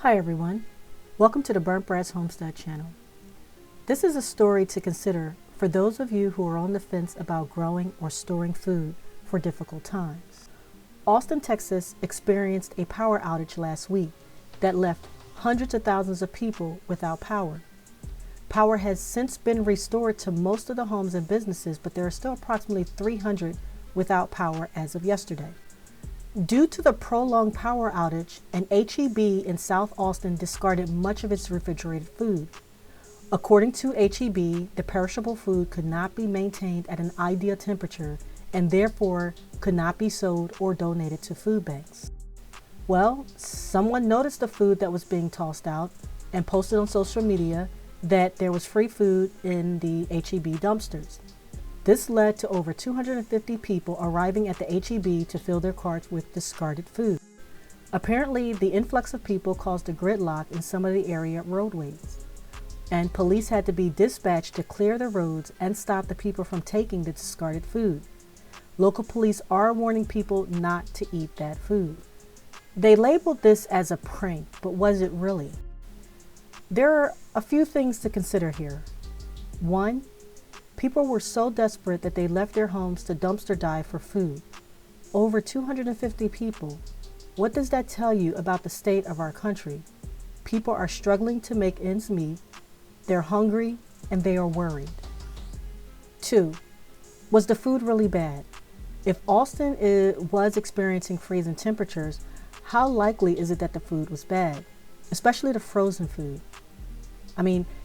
Hi everyone, welcome to the Burnt Brass Homestead channel. This is a story to consider for those of you who are on the fence about growing or storing food for difficult times. Austin, Texas experienced a power outage last week that left hundreds of thousands of people without power. Power has since been restored to most of the homes and businesses, but there are still approximately 300 without power as of yesterday. Due to the prolonged power outage, an H-E-B in South Austin discarded much of its refrigerated food. According to H-E-B, the perishable food could not be maintained at an ideal temperature and therefore could not be sold or donated to food banks. Well, someone noticed the food that was being tossed out and posted on social media that there was free food in the H-E-B dumpsters. This led to over 250 people arriving at the H-E-B to fill their carts with discarded food. Apparently, the influx of people caused a gridlock in some of the area roadways, and police had to be dispatched to clear the roads and stop the people from taking the discarded food. Local police are warning people not to eat that food. They labeled this as a prank, but was it really? There are a few things to consider here. 1. People were so desperate that they left their homes to dumpster dive for food. Over 250 people. What does that tell you about the state of our country? People are struggling to make ends meet, they're hungry, and they are worried. 2. Was the food really bad? If Austin was experiencing freezing temperatures, how likely is it that the food was bad, especially the frozen food?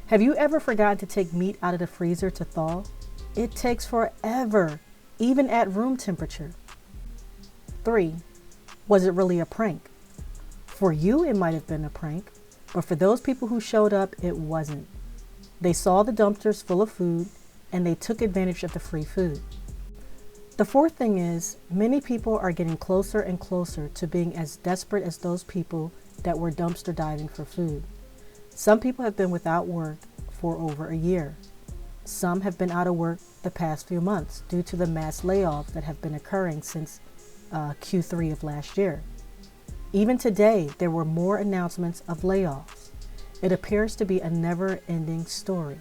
Have you ever forgotten to take meat out of the freezer to thaw? It takes forever, even at room temperature. 3. Was it really a prank? For you, it might have been a prank, but for those people who showed up, it wasn't. They saw the dumpsters full of food, and they took advantage of the free food. The fourth thing is, many people are getting closer and closer to being as desperate as those people that were dumpster diving for food. Some people have been without work for over a year. Some have been out of work the past few months due to the mass layoffs that have been occurring since Q3 of last year. Even today, there were more announcements of layoffs. It appears to be a never-ending story.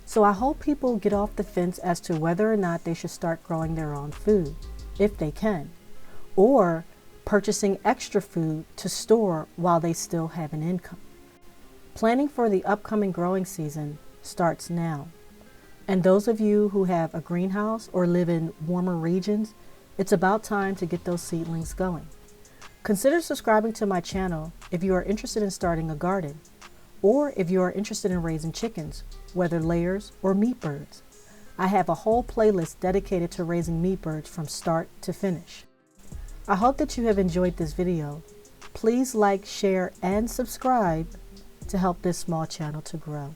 So I hope people get off the fence as to whether or not they should start growing their own food, if they can, or purchasing extra food to store while they still have an income. Planning for the upcoming growing season starts now. And those of you who have a greenhouse or live in warmer regions, it's about time to get those seedlings going. Consider subscribing to my channel if you are interested in starting a garden, or if you are interested in raising chickens, whether layers or meat birds. I have a whole playlist dedicated to raising meat birds from start to finish. I hope that you have enjoyed this video. Please like, share, and subscribe to help this small channel to grow.